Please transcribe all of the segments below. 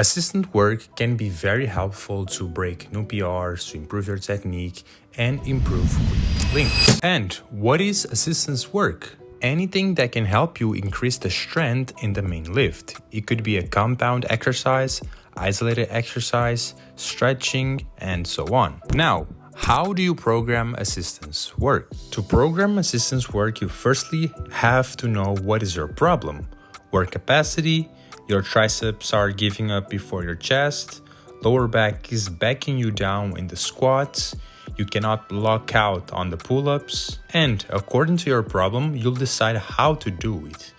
Assistant work can be very helpful to break new PRs, to improve your technique, and improve weak links. And what is assistance work? Anything that can help you increase the strength in the main lift. It could be a compound exercise, isolated exercise, stretching, and so on. Now, how do you program assistance work? To program assistance work, you firstly have to know what is your problem. Work capacity, your triceps are giving up before your chest, lower back is backing you down in the squats, you cannot lock out on the pull-ups, and according to your problem, you'll decide how to do it.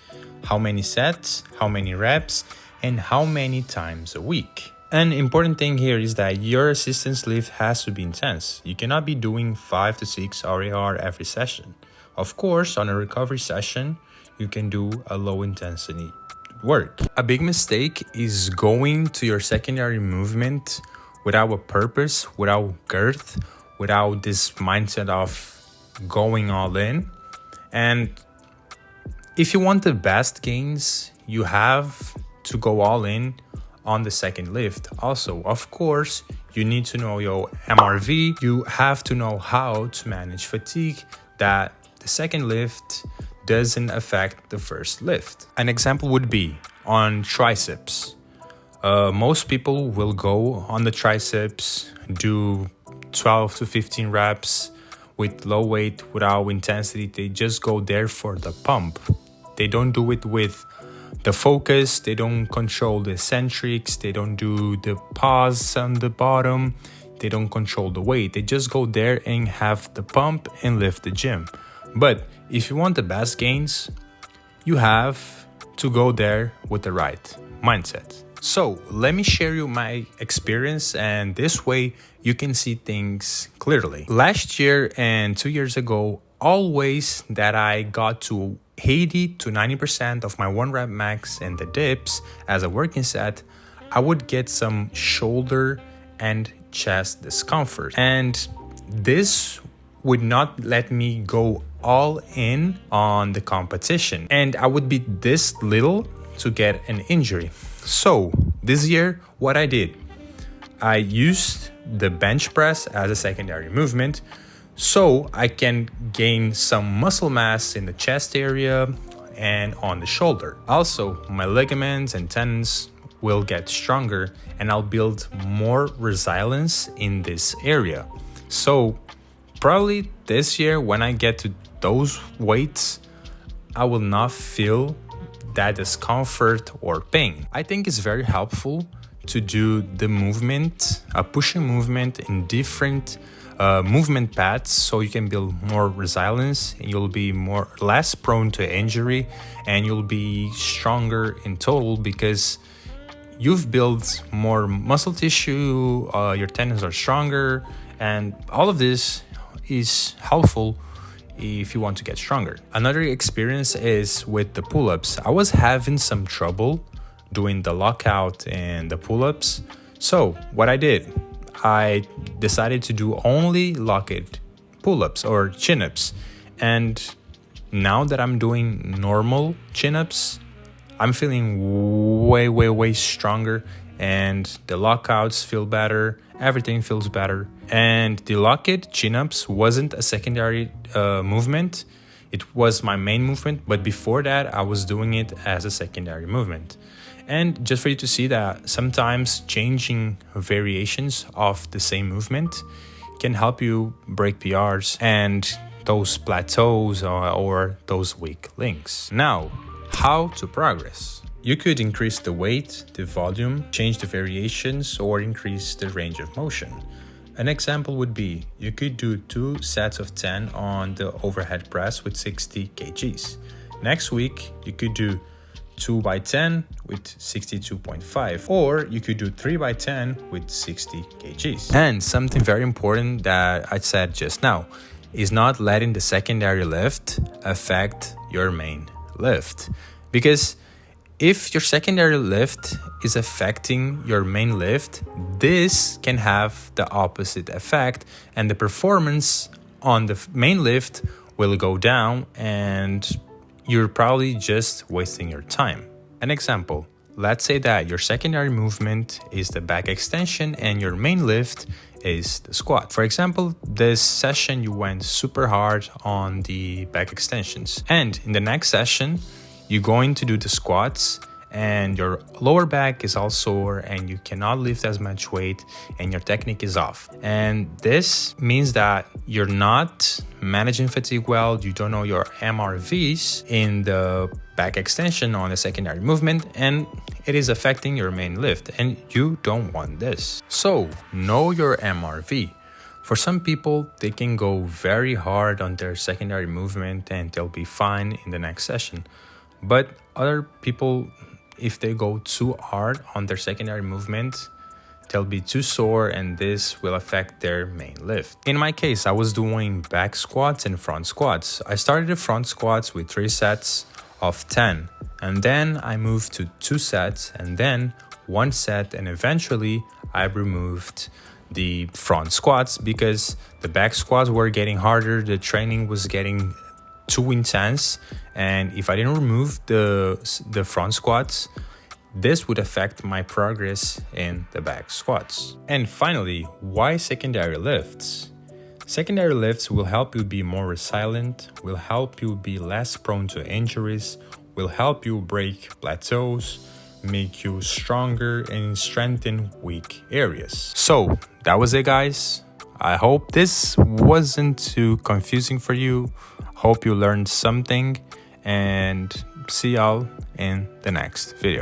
How many sets, how many reps, and how many times a week. An important thing here is that your assistance lift has to be intense. You cannot be doing 5 to 6 RAR every session. Of course, on a recovery session, you can do a low intensity work. A big mistake is going to your secondary movement without a purpose, without girth, without this mindset of going all in. And if you want the best gains, you have to go all in on the second lift. Also, of course, you need to know your MRV. You have to know how to manage fatigue, that the second lift doesn't affect the first lift. An example would be on triceps. Most people will go on the triceps, do 12 to 15 reps with low weight, without intensity. They just go there for the pump. They don't do it with the focus, they don't control the eccentrics, they don't do the pause on the bottom, they don't control the weight. They just go there and have the pump and lift the gym. But if you want the best gains, you have to go there with the right mindset. So let me share you my experience, and this way you can see things clearly. Last year and 2 years ago, always that I got to 80 to 90% of my 1 rep max and the dips as a working set, I would get some shoulder and chest discomfort. And this would not let me go all in on the competition. And I would be this little to get an injury. So this year, what I did, I used the bench press as a secondary movement so I can gain some muscle mass in the chest area and on the shoulder. Also, my ligaments and tendons will get stronger and I'll build more resilience in this area. So probably this year when I get to those weights, I will not feel that discomfort or pain. I think it's very helpful to do the movement, a pushing movement in different movement paths, so you can build more resilience and you'll be less prone to injury and you'll be stronger in total because you've built more muscle tissue, your tendons are stronger, and all of this is helpful if you want to get stronger. Another experience is with the pull-ups. I was having some trouble doing the lockout and the pull-ups. So what I did, I decided to do only locked pull-ups or chin-ups. And now that I'm doing normal chin-ups, I'm feeling way stronger, and the lockouts feel better, everything feels better. And the locked chin-ups wasn't a secondary movement, it was my main movement, but before that I was doing it as a secondary movement. And just for you to see that sometimes changing variations of the same movement can help you break PRs and those plateaus or those weak links. Now, how to progress? You could increase the weight, the volume, change the variations, or increase the range of motion. An example would be, you could do 2 sets of 10 on the overhead press with 60 kgs. Next week, you could do 2 by 10 with 62.5, or you could do 3 by 10 with 60 kgs. And something very important that I said just now is not letting the secondary lift affect your main lift. Because if your secondary lift is affecting your main lift, this can have the opposite effect, and the performance on the main lift will go down and you're probably just wasting your time. An example, let's say that your secondary movement is the back extension and your main lift is the squat. For example, this session you went super hard on the back extensions, and in the next session you're going to do the squats and your lower back is all sore and you cannot lift as much weight and your technique is off. And this means that you're not managing fatigue well, you don't know your MRVs in the back extension on the secondary movement, and it is affecting your main lift, and you don't want this. So know your MRV. For some people, they can go very hard on their secondary movement and they'll be fine in the next session. But other people, if they go too hard on their secondary movement, they'll be too sore and this will affect their main lift. In my case, I was doing back squats and front squats. I started the front squats with 3 sets of 10, and then I moved to 2 sets and then 1 set, and eventually I removed the front squats because the back squats were getting harder, the training was getting too intense, and if I didn't remove the front squats, this would affect my progress in the back squats. And finally, why secondary lifts? Secondary lifts will help you be more resilient, will help you be less prone to injuries, will help you break plateaus, make you stronger, and strengthen weak areas. So that was it, guys. I hope this wasn't too confusing for you. Hope you learned something, and see y'all in the next video.